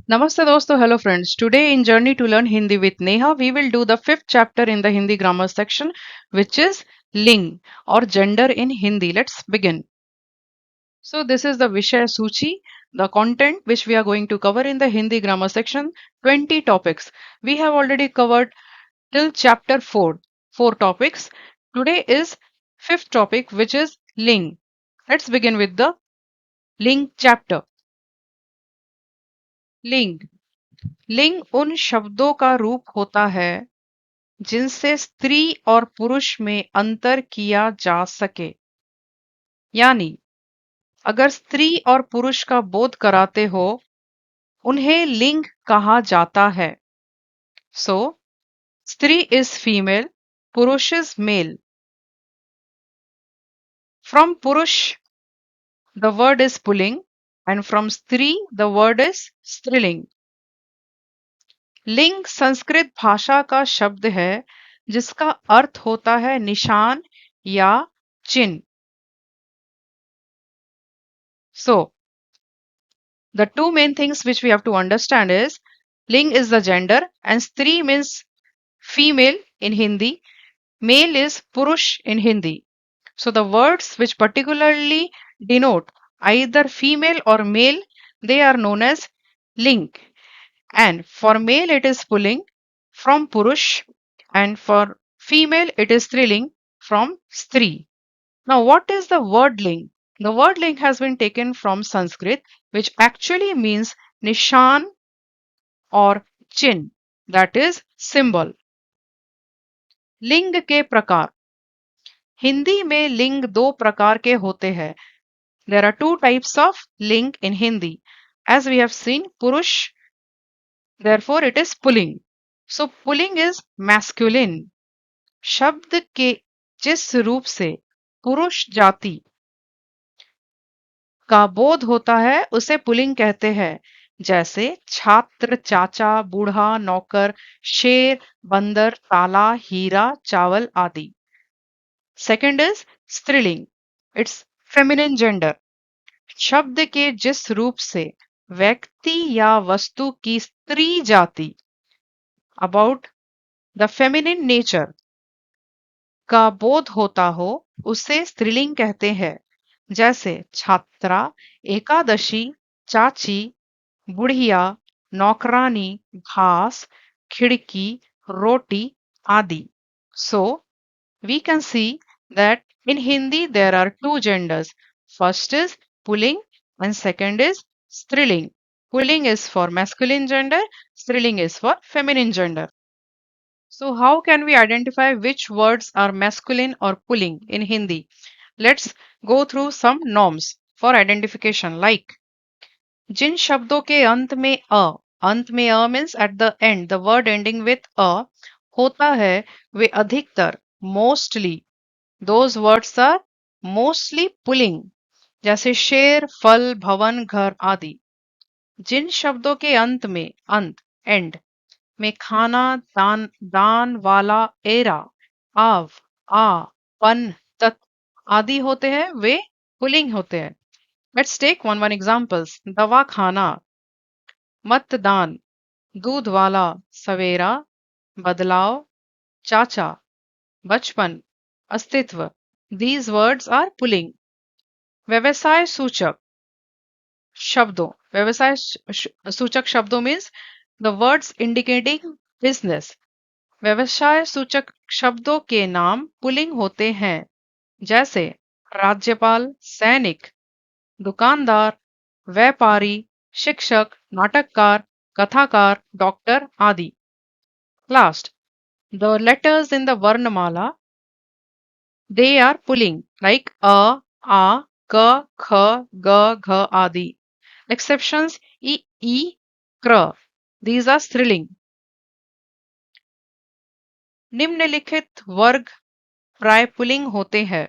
Namaste dosto, hello friends. Today in Journey to Learn Hindi with Neha, we will do the fifth chapter in the Hindi grammar section, which is Ling or gender in Hindi. Let's begin. So this is the Vishay Suchi, the content which we are going to cover in the Hindi grammar section, 20 topics. We have already covered till chapter 4, 4 topics. Today is fifth topic, which is Ling. Let's begin with the Ling chapter. लिंग लिंग उन शब्दों का रूप होता है जिनसे स्त्री और पुरुष में अंतर किया जा सके। यानी अगर स्त्री और पुरुष का बोध कराते हो उन्हें लिंग कहा जाता है। सो स्त्री इज फीमेल, पुरुष इज मेल। फ्रॉम पुरुष the word is pulling and from स्त्री द वर्ड इज स्त्रीलिंग। लिंग संस्कृत भाषा का शब्द है जिसका अर्थ होता है निशान या चिन्ह। So the two main things which we have to understand is ling is the gender and stri means female in Hindi, male is purush in Hindi. So the words which particularly denote either female or male, they are known as ling, and for male it is pulling from purush and for female it is striling from stri. Now, what is the word ling? The word ling has been taken from Sanskrit, which actually means nishan or chin, that is symbol. लिंग के प्रकार हिंदी में लिंग दो प्रकार के होते हैं। There are two types of ling in Hindi. As we have seen, purush, therefore it is pulling. So pulling is masculine. शब्द के जिस रूप से पुरुष जाति का बोध होता है उसे पुलिंग कहते हैं। जैसे छात्र, चाचा, बूढ़ा, नौकर, शेर, बंदर, ताला, हीरा, चावल आदि। सेकंड इज स्त्रीलिंग, इट्स फेमिनिन जेंडर। शब्द के जिस रूप से व्यक्ति या वस्तु की स्त्री जाति अबाउट द फेमिनिन नेचर का बोध होता हो उसे स्त्रीलिंग कहते हैं। जैसे छात्रा, एकादशी, चाची, बुढ़िया, नौकरानी, घास, खिड़की, रोटी आदि। So we can see that in Hindi there are two genders. First is pulling and second is striling. Pulling is for masculine gender, striling is for feminine gender. So how can we identify which words are masculine or pulling in Hindi? Let's go through some norms for identification like जिन शब्दों के अंत में अ means at the end the word ending with अ होता है वे अधिकतर mostly those words are mostly पुलिंग। जैसे शेर, फल, भवन, घर आदि। जिन शब्दों के अंत एंड में खाना, दान वाला, एरा, आव, आ, पन, तत् आदि होते हैं वे पुलिंग होते हैं। Let's take one examples. दवा खाना, मतदान, दूध वाला, सवेरा, बदलाव, चाचा, बचपन, अस्तित्व। These words are pulling. व्यवसाय सूचक शब्दों सूचक शब्दों means the words indicating business. व्यवसाय सूचक शब्दों के नाम पुलिंग होते हैं। जैसे राज्यपाल, सैनिक, दुकानदार, व्यापारी, शिक्षक, नाटककार, कथाकार, डॉक्टर आदि। Last, the letters in the Varnamala, they are pulling like a, ka, kha, ga, gha adi. Exceptions e, kra. These are thrilling. निम्नलिखित वर्ग प्राय पुलिंग होते हैं।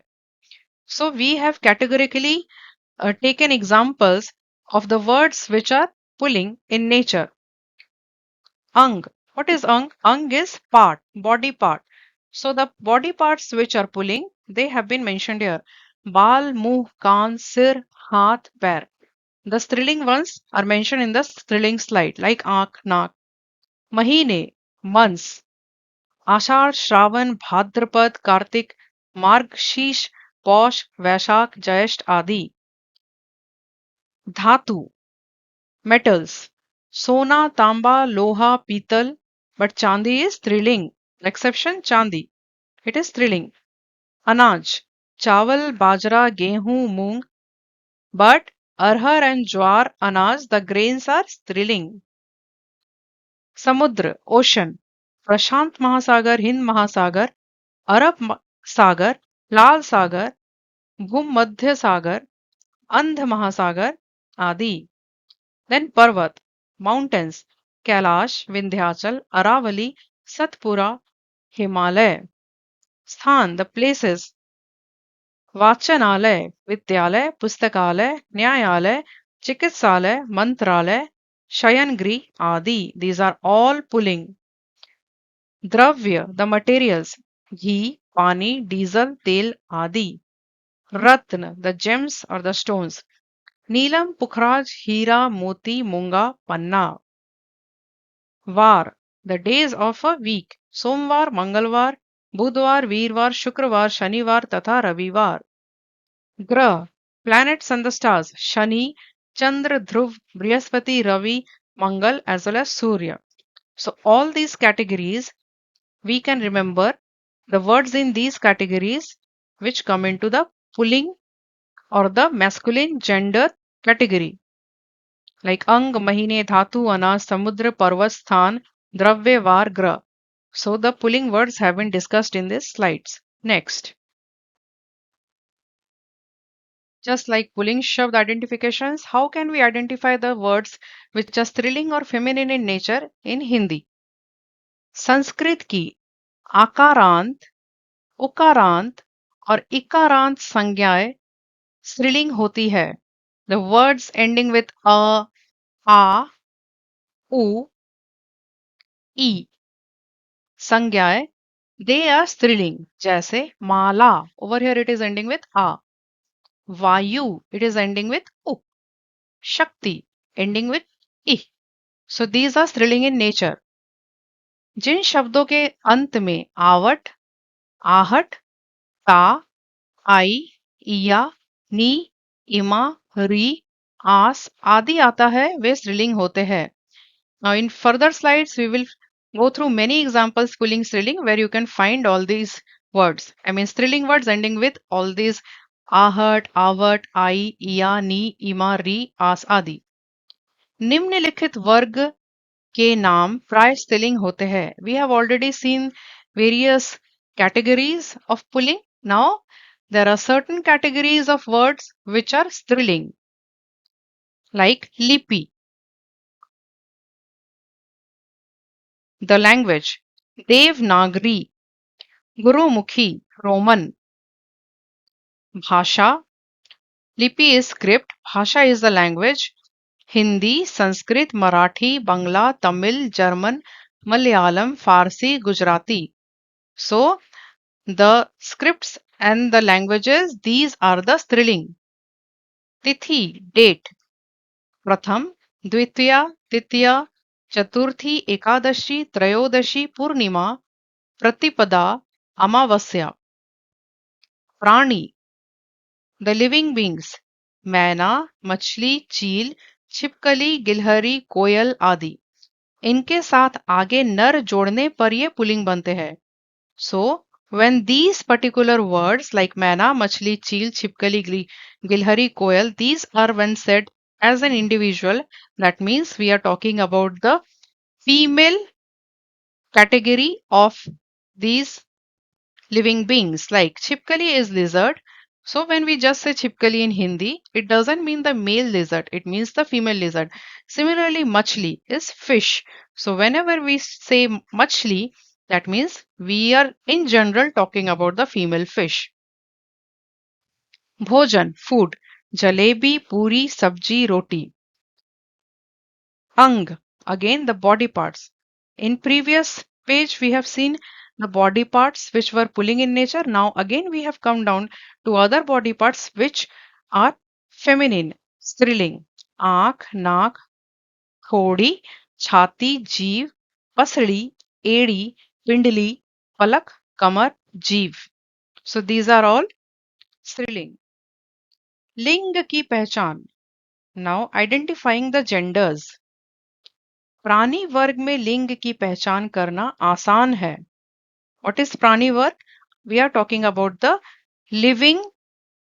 So we have categorically taken examples of the words which are pulling in nature. Ang. What is ang? Ang is part, body part. So the body parts which are pulling, they have been mentioned here. बाल, मुंह, कान, सिर, हाथ, पैर. The striling ones are mentioned in the striling slide, like aank, naak. Mahine, months. आषाढ़ श्रावण भाद्रपद कार्तिक मार्गशीर्ष पौष वैशाख ज्येष्ठ आदि धातु metals सोना तांबा लोहा पीतल but चांदी is स्त्रीलिंग exception चांदी it is स्त्रीलिंग अनाज चावल बाजरा गेहूं मूंग but अरहर and ज्वार अनाज the grains are स्त्रीलिंग समुद्र ocean प्रशांत महासागर हिंद महासागर अरब सागर लाल सागर भूमध्य सागर अंध महासागर आदि देन पर्वत माउंटेन्स कैलाश विंध्याचल अरावली सतपुरा हिमालय स्थान द प्लेसेस वाचनालय विद्यालय पुस्तकालय न्यायालय चिकित्सालय मंत्रालय शयनगृह आदि these are all pulling द्रव्य the materials ghee pani diesel tel आदि रत्न the gems or the stones नीलम पुखराज हीरा मोती मूंगा पन्ना वार the days of a week सोमवार मंगलवार बुधवार वीरवार शुक्रवार शनिवार तथा रविवार ग्रह planets and the stars Shani Chandra Dhruv Brihaspati Ravi Mangal as well as surya so all these categories we can remember the words in these categories which come into the pulling or the masculine gender category like अंग महीने धातु अनाज समुद्र पर्वत स्थान द्रव्य वार ग्रह so the pulling words have been discussed in these slides next just like pulling shabd identifications how can we identify the words which are striling or feminine in nature in hindi Sanskrit की आकारांत उकारांत और इकारांत संज्ञाएं स्त्रीलिंग होती है the words ending with a u ई संज्ञाएं they are स्त्रीलिंग जैसे माला over here it is ending with a vayu it is ending with u shakti ending with i so these are स्त्रीलिंग in nature जिन शब्दों के अंत में आवट आहट ता आई इया नी इमा री आस आदि आता है वे स्त्रीलिंग होते हैं now in further slides we will go through many examples pulling striling where you can find all these words I mean striling words ending with all these आहट आवट आई इया नी इमा री आस आदि निम्नलिखित वर्ग के नाम प्राय स्त्रीलिंग होते हैं we have already seen various categories of pulling now there are certain categories of words which are striling like lipi the language Devanagari Gurmukhi Roman भाषा लिपि is script भाषा is the language Hindi Sanskrit Marathi Bangla Tamil German Malayalam Farsi Gujarati so the scripts and the languages these are the striling तिथि date प्रथम द्वितीया तृतीया चतुर्थी एकादशी त्रयोदशी पूर्णिमा प्रतिपदा अमावस्या प्राणी the living beings मैना मछली चील छिपकली गिलहरी कोयल आदि इनके साथ आगे नर जोड़ने पर ये पुलिंग बनते हैं सो when these particular words like मैना मछली चील छिपकली गिलहरी कोयल these are when said as an individual that means we are talking about the female category of these living beings like chipkali is lizard so when we just say chipkali in hindi it doesn't mean the male lizard it means the female lizard similarly machli is fish so whenever we say machli that means we are in general talking about the female fish bhojan food jalebi puri sabji roti ang again the body parts in previous page we have seen the body parts which were pulling in nature now again we have come down to other body parts which are feminine striling आंख, नाक, थोड़ी, छाती, जीभ, पसली, एड़ी, पिंडली, पलक, कमर, जीभ. So these are all स्त्रीलिंग. लिंग की पहचान. Now identifying the genders. प्राणी वर्ग में लिंग की पहचान करना आसान है. What is प्राणी वर्ग? We are talking about the living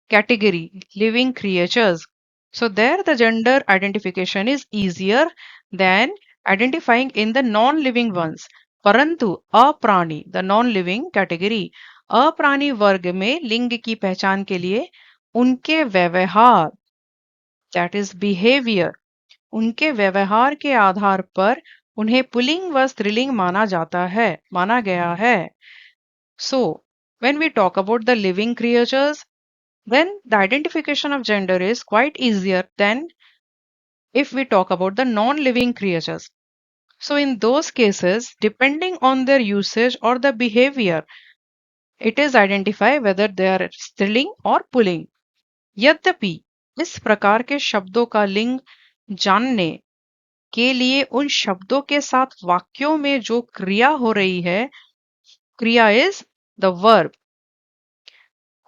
category, living creatures. So there the gender identification is easier than identifying in the non-living ones. परंतु अप्राणी, the non-living category, अप्राणी वर्ग में लिंग की पहचान के लिए उनके व्यवहार, that is behavior, उनके व्यवहार के आधार पर उन्हें पुल्लिंग व स्त्रीलिंग माना गया है. So when we talk about the living creatures, then the identification of gender is quite easier than if we talk about the non-living creatures. So in those cases, depending on their usage or the behavior, it is identify whether they are स्त्रीलिंग or pulling. यद्यपि इस प्रकार के शब्दों का लिंग जानने के लिए उन शब्दों के साथ वाक्यों में जो क्रिया हो रही है, क्रिया इज द वर्ब,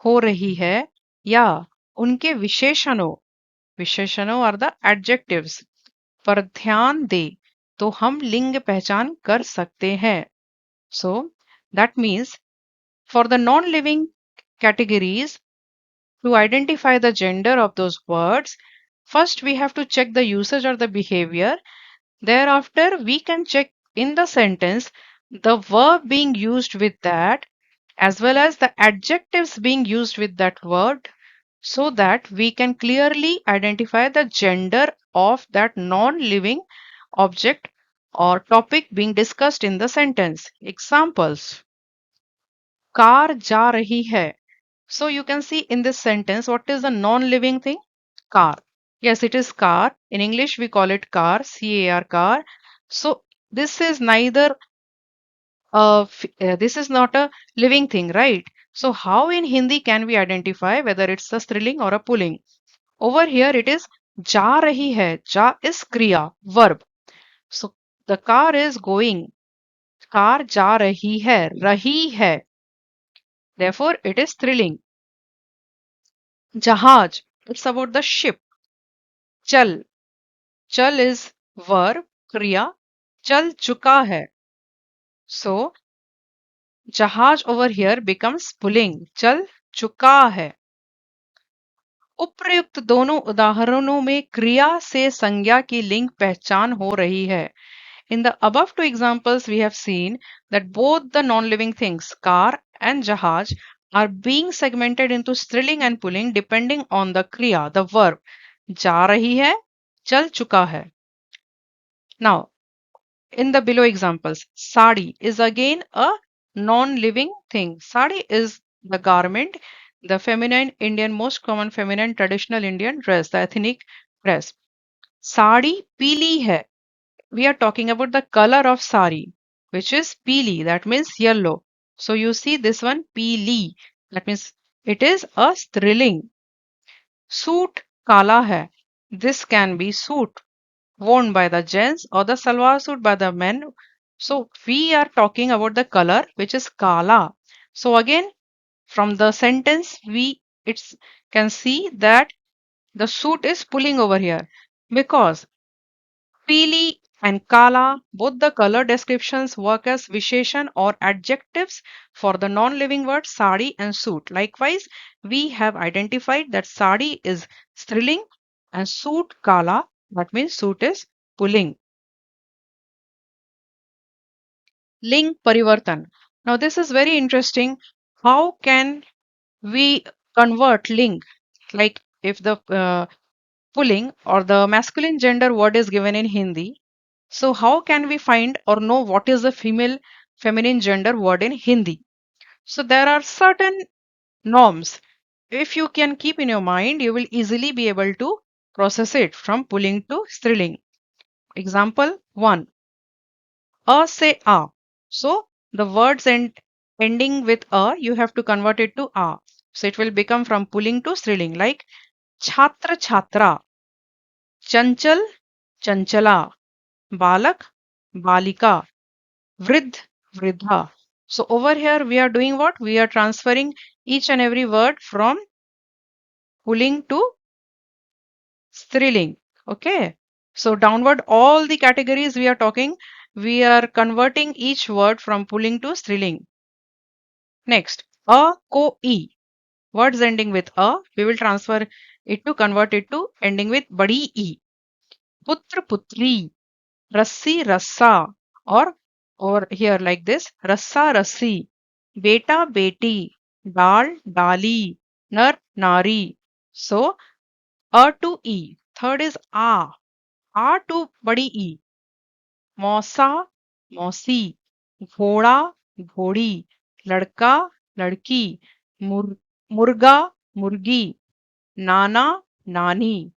हो रही है, या उनके विशेषणों आर द एडजेक्टिव्स पर ध्यान दे तो हम लिंग पहचान कर सकते हैं. So that means for the non living categories, to identify the gender of those words, first we have to check the usage or the behavior. Thereafter, we can check in the sentence the verb being used with that as well as the adjectives being used with that word so that we can clearly identify the gender of that non-living object or topic being discussed in the sentence. Examples. Car जा रही है. So you can see in this sentence what is the non-living thing? Car. Yes, it is car. In English we call it car, C-A-R, car. So this is neither this is not a living thing, right? So how in Hindi can we identify whether it's a striling or a pulling? Over here it is जा रही है. जा is kriya, verb. So the car is going. Car जा रही है. Therefore it is striling. जहाज, it's about the ship. चल, चल is verb, kriya. चल चुका है. So जहाज over here becomes pulling. चल चुका है. उपर्युक्त दोनों उदाहरणों में क्रिया से संज्ञा की लिंग पहचान हो रही है. In the above two examples, we have seen that both the non-living things, car and jahaj, are being segmented into striling and pulling depending on the kriya, the verb. जा रही है, चल चुका है. Now, in the below examples, sari is again a non-living thing. Sari is the garment, the feminine Indian, most common feminine traditional Indian dress, the ethnic dress. Sari pili hai. We are talking about the color of sari, which is pili, that means yellow. So you see this one, pili, that means it is a striling. Suit kala hai. This can be suit worn by the gents or the salwar suit by the men. So we are talking about the color which is kala. So again from the sentence we it's can see that the suit is pulling over here because Peely and Kala, both the color descriptions work as Visheshan or adjectives for the non-living words sari and suit. Likewise, we have identified that sari is striling and suit Kala, that means suit is pulling. Ling Parivartan. Now this is very interesting. How can we convert ling? Like if the pulling or the masculine gender word is given in Hindi, so how can we find or know what is the female feminine gender word in Hindi? So there are certain norms. If you can keep in your mind, you will easily be able to process it from pulling to striling. Example 1. A say a. So the words ending with a, you have to convert it to a. So it will become from pulling to striling like chhatra chhatra. Chanchal Chanchala, balak balika, vridh vridha. So over here we are doing what? We are transferring each and every word from pulling to striling. Okay. So downward all the categories we are talking, we are converting each word from pulling to striling. Next, a ko e. Words ending with a, we will transfer it to convert it to ending with badi e. Putra putri, rassi rassa, or over here like this, rassa rassi, beta beti, dal dali, nar nari. So a to e. Third is a to badi e. मौसा मौसी, घोड़ा घोड़ी, लड़का लड़की, मुर्गा मुर्गी, नाना नानी.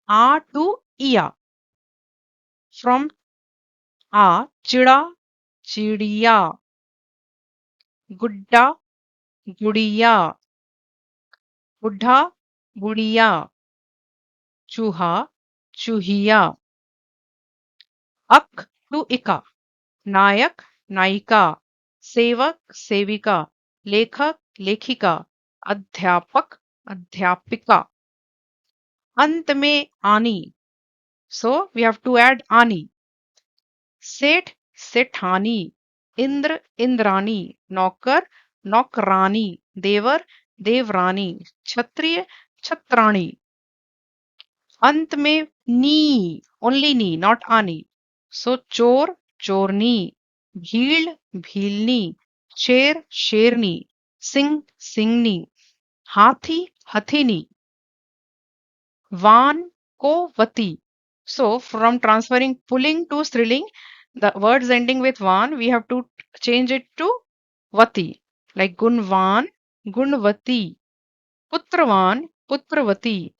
आ to इया. From आ चिड़ा चिड़िया, गुड्डा गुड़िया, बुढ़ा बुढ़िया, चूहा चूहिया. अक to इका. नायक नायिका, सेवक सेविका, लेखक लेखिका, अध्यापक अध्यापिका. अंत में आनी. So we have to add ani. सेठ सेठानी, इंद्र इंद्रानी, नौकर नौकरानी, देवर देवरानी, क्षत्रिय छत्राणी. अंत में नी, ओनली नी, नॉट आनी. सो चोर चोरनी, भीड़ भीलनी, शेर शेरनी, सिंह सिंगनी, हाथी हथिनी, वान को वती. So from transferring pulling to striling, the words ending with van, we have to change it to vati. Like gunvan, gunvati, putravan, putravati,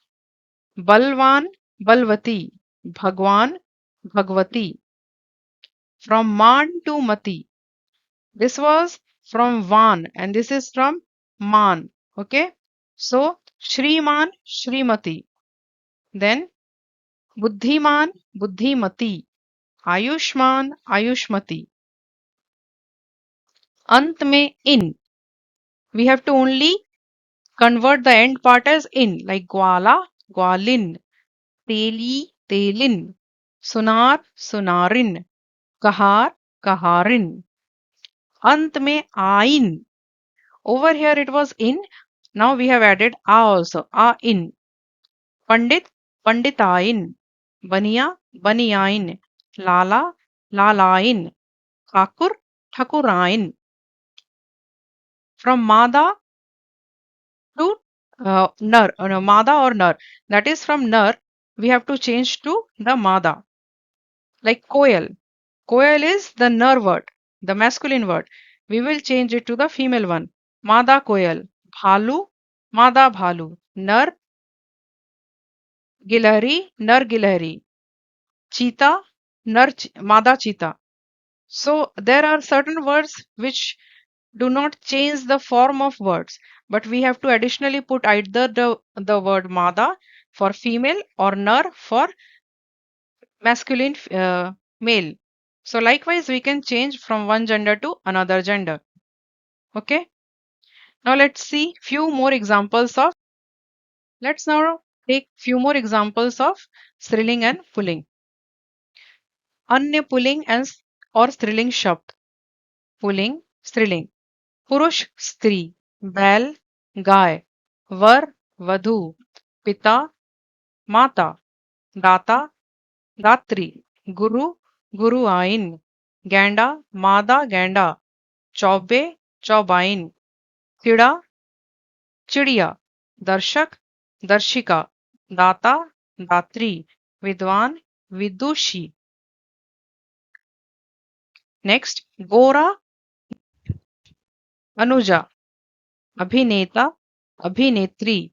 balvan, balvati, bhagwan, bhagwati. From man to mati. This was from van and this is from man. Okay. So Shriman, Shrimati. Then बुद्धिमान बुद्धिमती, आयुष्मान आयुष्मती. अंत में in, we have to only convert the end part as in, like ग्वाला ग्वालिन, तेली तेलिन, सुनार सुनारिन, कहार कहारिन. अंत में आइन. Over here it was in, now we have added a also, a in. पंडित पंडिताइन, बनिया बनियाइन, लाला लालाइन, Thakur ठाकुराइन. From mada to nar, no, mada or nar. That is from nar, we have to change to the mada. Like koel. Koel is the nar word, the masculine word. We will change it to the female one. Mada koel. Bhalu, mada bhalu. Nar gilhari, nar gilhari. Cheetah, mada cheetah. So there are certain words which do not change the form of words, but we have to additionally put either the word mada for female or nar for masculine male. So likewise we can change from one gender to another gender. Okay. Now let's now take few more examples of striling and pulling. अन्य pulling and और स्त्रीलिंग शब्द. Pulling स्त्रीलिंग. पुरुष स्त्री, बैल गाय, वर वधु, पिता माता, दाता दात्री, गुरु गुरुआइन, गैंडा मादा गैंडा, चौबे चौबाइन, चिड़ा चिड़िया, दर्शक दर्शिका, दाता दात्री, विद्वान विदुषी. नेक्स्ट, गोरा अनुजा, अभिनेता अभिनेत्री,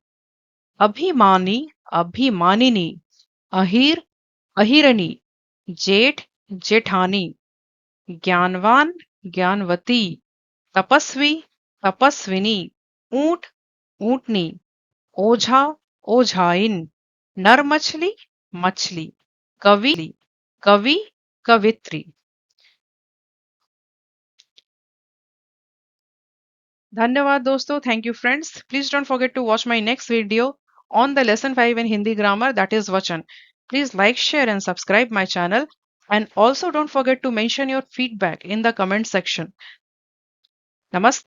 अभिमानी अभिमानिनी, अहीर अहिरनी, जेठ जेठानी, ज्ञानवान ज्ञानवती, तपस्वी तपस्विनी, ऊंट ऊंटनी, ओझा ओझाइन, नर मछली, मछली, कवि, कवि, कवित्री। धन्यवाद दोस्तों. Thank you friends. Please don't forget to watch my next video on the lesson 5 in Hindi grammar, that is Vachan. Please like, share and subscribe my channel, and also don't forget to mention your feedback in the comment section. Namaste.